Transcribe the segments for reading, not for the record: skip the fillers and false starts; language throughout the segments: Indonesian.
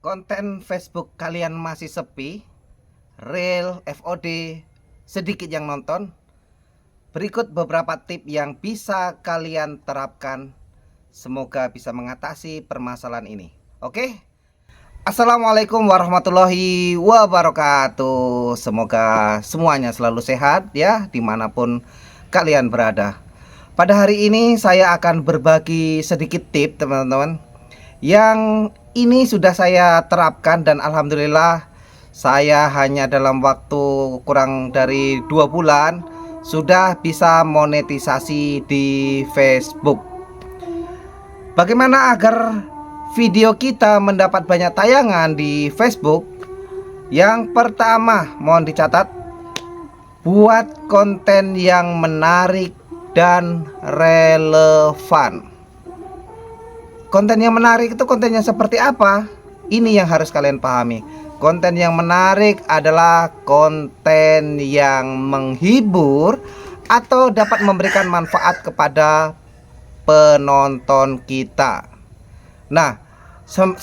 Konten Facebook kalian masih sepi, reel, FOD, sedikit yang nonton. Berikut beberapa tips yang bisa kalian terapkan. Semoga bisa mengatasi permasalahan ini. Oke? Assalamualaikum warahmatullahi wabarakatuh. Semoga semuanya selalu sehat ya, dimanapun kalian berada. Pada hari ini saya akan berbagi sedikit tips teman-teman, yang ini sudah saya terapkan dan alhamdulillah saya hanya dalam waktu kurang dari 2 bulan sudah bisa monetisasi di Facebook. Bagaimana agar video kita mendapat banyak tayangan di Facebook? Yang pertama, mohon dicatat, buat konten yang menarik dan relevan. Konten yang menarik itu konten yang seperti apa? Ini yang harus kalian pahami. Konten yang menarik adalah konten yang menghibur atau dapat memberikan manfaat kepada penonton kita. Nah,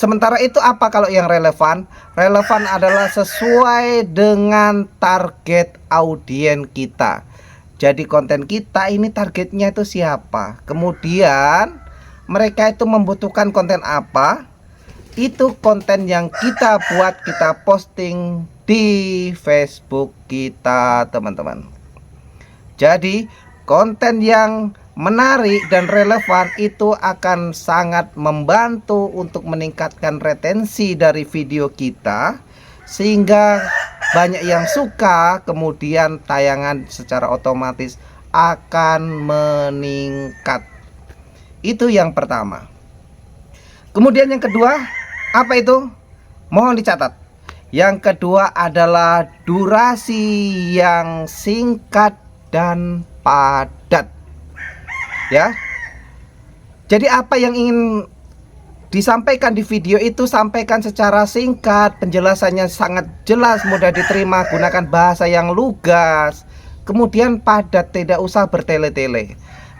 sementara itu apa kalau yang relevan? Relevan adalah sesuai dengan target audiens kita. Jadi konten kita ini targetnya itu siapa? Kemudian mereka itu membutuhkan konten apa? Itu konten yang kita buat, kita posting di Facebook kita, teman-teman. Jadi konten yang menarik dan relevan itu akan sangat membantu untuk meningkatkan retensi dari video kita, sehingga banyak yang suka, kemudian tayangan secara otomatis akan meningkat. Itu yang pertama. Kemudian yang kedua, apa itu? Mohon dicatat. Yang kedua adalah durasi yang singkat dan padat. Ya. Jadi apa yang ingin disampaikan di video itu sampaikan secara singkat, penjelasannya sangat jelas, mudah diterima, gunakan bahasa yang lugas, kemudian padat, tidak usah bertele-tele.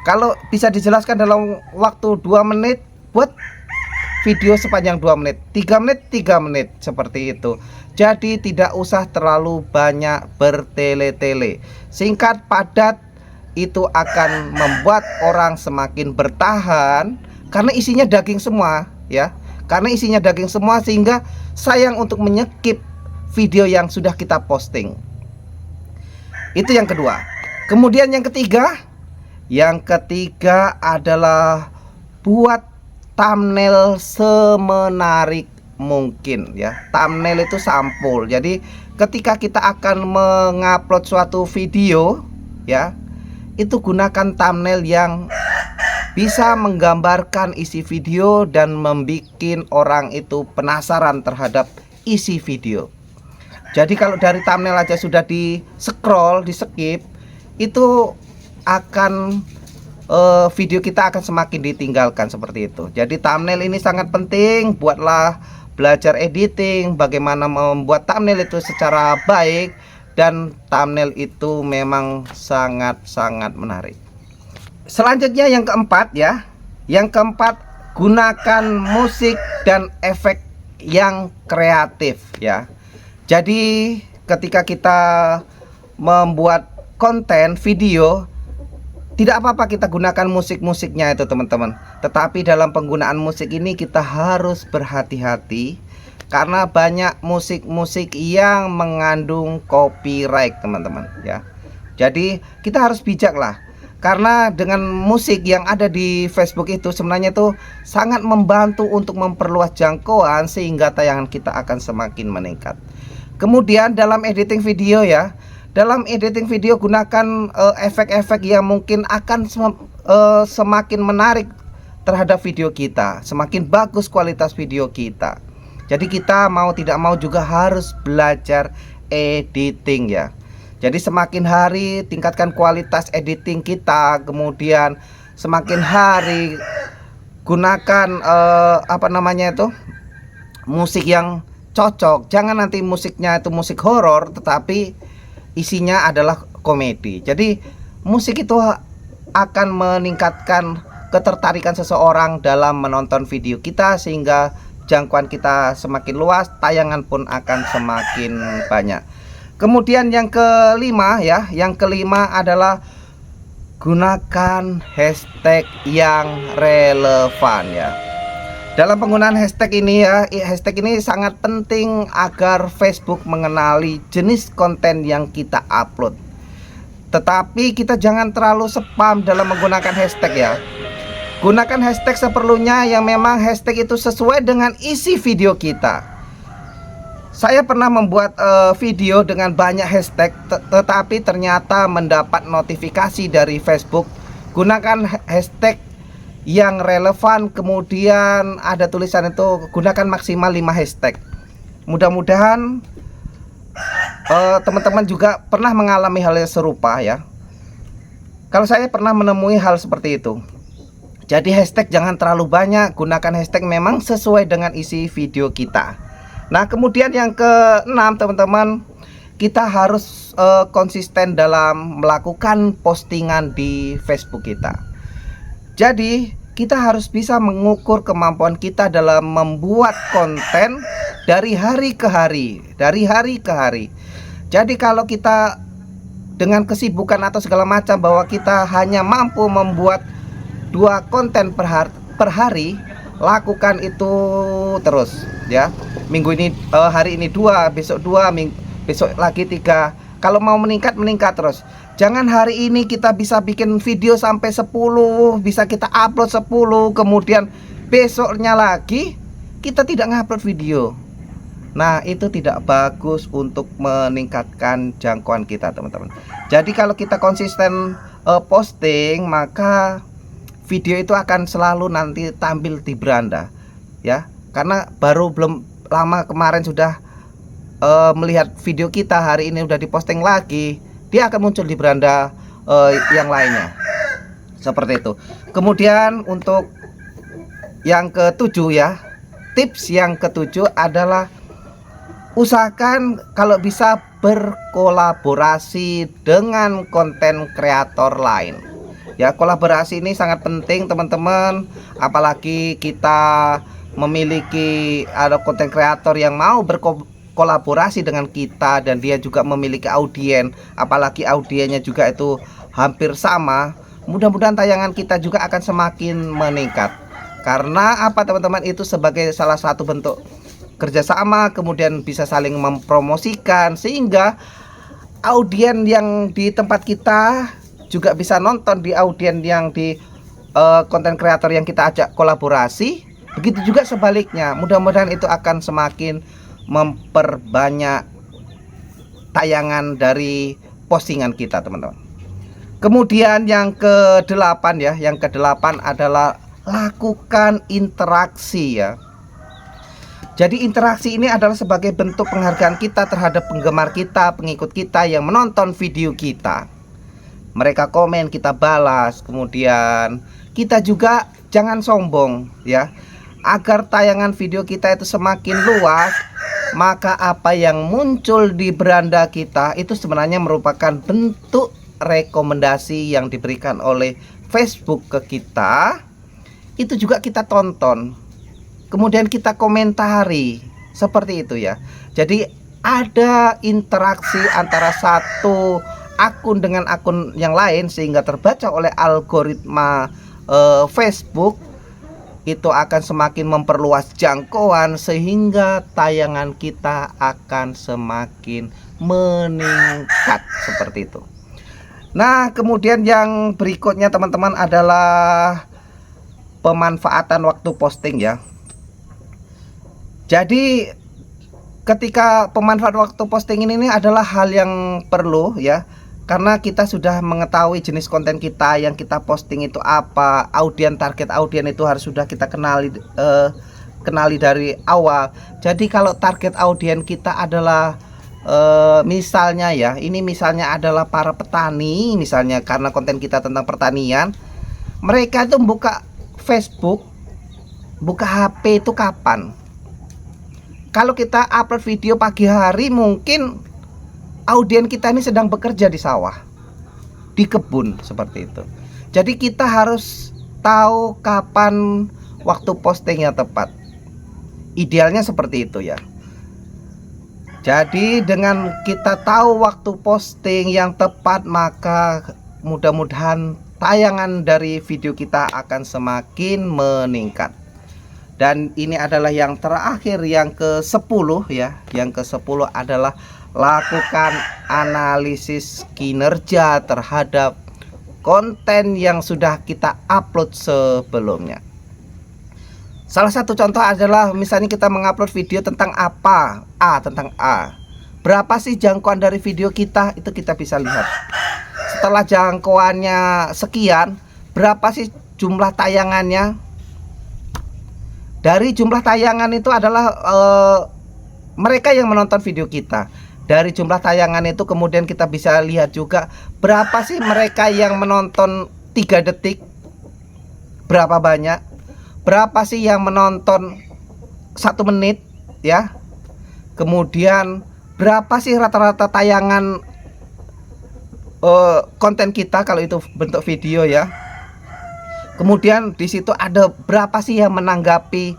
Kalau bisa dijelaskan dalam waktu 2 menit, buat video sepanjang 2 menit, 3 menit, 3 menit, seperti itu. Jadi tidak usah terlalu banyak bertele-tele. Singkat, padat, itu akan membuat orang semakin bertahan, karena isinya daging semua ya. Karena isinya daging semua, sehingga sayang untuk menyekip video yang sudah kita posting. Itu yang kedua. Kemudian yang ketiga, adalah buat thumbnail semenarik mungkin ya. Thumbnail itu sampul. Jadi ketika kita akan mengupload suatu video ya, itu gunakan thumbnail yang bisa menggambarkan isi video dan membuat orang itu penasaran terhadap isi video. Jadi kalau dari thumbnail aja sudah di scroll, di skip, itu akan video kita akan semakin ditinggalkan, seperti itu. Jadi thumbnail ini sangat penting. Buatlah, belajar editing, bagaimana membuat thumbnail itu secara baik, dan thumbnail itu memang sangat-sangat menarik. Selanjutnya yang keempat ya. Yang keempat, gunakan musik dan efek yang kreatif ya. Jadi ketika kita membuat konten video, tidak apa-apa kita gunakan musik-musiknya itu teman-teman. Tetapi dalam penggunaan musik ini kita harus berhati-hati, karena banyak musik-musik yang mengandung copyright teman-teman ya. Jadi kita harus bijak lah, karena dengan musik yang ada di Facebook itu sebenarnya tuh sangat membantu untuk memperluas jangkauan, sehingga tayangan kita akan semakin meningkat. Kemudian dalam editing video ya, dalam editing video gunakan efek-efek yang mungkin akan semakin menarik terhadap video kita, semakin bagus kualitas video kita. Jadi kita mau tidak mau juga harus belajar editing ya. Jadi semakin hari tingkatkan kualitas editing kita, kemudian semakin hari gunakan musik yang cocok. Jangan nanti musiknya itu musik horor tetapi isinya adalah komedi. Jadi musik itu akan meningkatkan ketertarikan seseorang dalam menonton video kita, sehingga jangkauan kita semakin luas, tayangan pun akan semakin banyak. Kemudian yang kelima ya, yang kelima adalah gunakan hashtag yang relevan ya. Dalam penggunaan hashtag ini ya, hashtag ini sangat penting agar Facebook mengenali jenis konten yang kita upload. Tetapi kita jangan terlalu spam dalam menggunakan hashtag ya. Gunakan hashtag seperlunya, yang memang hashtag itu sesuai dengan isi video kita. Saya pernah membuat video dengan banyak hashtag, tetapi ternyata mendapat notifikasi dari Facebook. Gunakan hashtag yang relevan, kemudian ada tulisan itu gunakan maksimal 5 hashtag. Mudah-mudahan teman-teman juga pernah mengalami hal yang serupa ya. Kalau saya pernah menemui hal seperti itu. Jadi hashtag jangan terlalu banyak, gunakan hashtag memang sesuai dengan isi video kita. Nah kemudian yang keenam teman-teman, kita harus konsisten dalam melakukan postingan di Facebook kita. Jadi kita harus bisa mengukur kemampuan kita dalam membuat konten dari hari ke hari, Jadi kalau kita dengan kesibukan atau segala macam bahwa kita hanya mampu membuat 2 konten per hari, lakukan itu terus ya. Minggu ini hari ini 2, besok 2, besok lagi 3. Kalau mau meningkat terus. Jangan hari ini kita bisa bikin video sampai 10, bisa kita upload 10, kemudian besoknya lagi kita tidak ngupload video. Nah itu tidak bagus untuk meningkatkan jangkauan kita teman-teman. Jadi kalau kita konsisten posting, maka video itu akan selalu nanti tampil di beranda ya. Karena belum lama kemarin sudah melihat video kita, hari ini udah diposting lagi, dia akan muncul di beranda yang lainnya. Seperti itu. Kemudian untuk yang ketujuh ya, tips yang ketujuh adalah usahakan kalau bisa berkolaborasi dengan konten kreator lain. Ya, kolaborasi ini sangat penting teman-teman. Apalagi kita memiliki ada konten kreator yang mau berkolaborasi dengan kita dan dia juga memiliki audien, apalagi audiennya juga itu hampir sama. Mudah-mudahan tayangan kita juga akan semakin meningkat. Karena apa teman-teman, itu sebagai salah satu bentuk kerjasama, kemudian bisa saling mempromosikan sehingga audien yang di tempat kita juga bisa nonton di audien yang di konten kreator yang kita ajak kolaborasi. Begitu juga sebaliknya. Mudah-mudahan itu akan semakin memperbanyak tayangan dari postingan kita teman-teman. Kemudian yang ke-8 ya, yang ke-8 adalah lakukan interaksi ya. Jadi interaksi ini adalah sebagai bentuk penghargaan kita terhadap penggemar kita, pengikut kita yang menonton video kita. Mereka komen, kita balas. Kemudian kita juga jangan sombong ya. Agar tayangan video kita itu semakin luas, maka apa yang muncul di beranda kita itu sebenarnya merupakan bentuk rekomendasi yang diberikan oleh Facebook ke kita. Itu juga kita tonton, kemudian kita komentari, seperti itu ya. Jadi ada interaksi antara satu akun dengan akun yang lain sehingga terbaca oleh algoritma Facebook. Itu akan semakin memperluas jangkauan sehingga tayangan kita akan semakin meningkat, seperti itu. Nah kemudian yang berikutnya teman-teman adalah pemanfaatan waktu posting ya. Jadi ketika pemanfaatan waktu posting ini adalah hal yang perlu ya. Karena kita sudah mengetahui jenis konten kita yang kita posting itu apa, target audien itu harus sudah kita kenali dari awal. Jadi kalau target audien kita adalah misalnya ya, ini misalnya adalah para petani, misalnya karena konten kita tentang pertanian, mereka itu buka Facebook, buka HP itu kapan? Kalau kita upload video pagi hari, mungkin audien kita ini sedang bekerja di sawah, di kebun, seperti itu. Jadi kita harus tahu kapan waktu postingnya tepat. Idealnya seperti itu ya. Jadi dengan kita tahu waktu posting yang tepat, maka mudah-mudahan tayangan dari video kita akan semakin meningkat. Dan ini adalah yang terakhir, yang ke-10 ya. Yang ke-10 adalah lakukan analisis kinerja terhadap konten yang sudah kita upload sebelumnya. Salah satu contoh adalah misalnya kita mengupload video tentang apa, tentang A. Berapa sih jangkauan dari video kita? Itu kita bisa lihat. Setelah jangkauannya sekian, berapa sih jumlah tayangannya? Dari jumlah tayangan itu adalah mereka yang menonton video kita. Dari jumlah tayangan itu kemudian kita bisa lihat juga berapa sih mereka yang menonton 3 detik, berapa banyak. Berapa sih yang menonton 1 menit ya. Kemudian berapa sih rata-rata tayangan konten kita kalau itu bentuk video ya. Kemudian di situ ada berapa sih yang menanggapi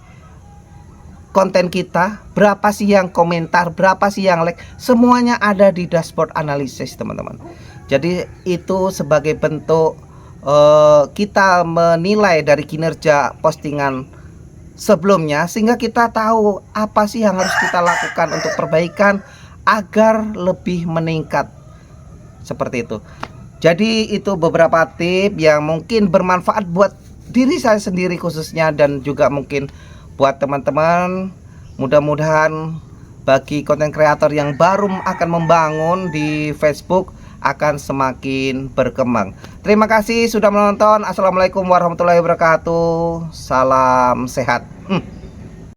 konten kita, berapa sih yang komentar, berapa sih yang like. Semuanya ada di dashboard analisis teman-teman. Jadi itu sebagai bentuk kita menilai dari kinerja postingan sebelumnya, sehingga kita tahu apa sih yang harus kita lakukan untuk perbaikan agar lebih meningkat. Seperti itu. Jadi itu beberapa tips yang mungkin bermanfaat buat diri saya sendiri khususnya, dan juga mungkin buat teman-teman. Mudah-mudahan bagi konten kreator yang baru akan membangun di Facebook akan semakin berkembang. Terima kasih sudah menonton. Assalamualaikum warahmatullahi wabarakatuh. Salam sehat.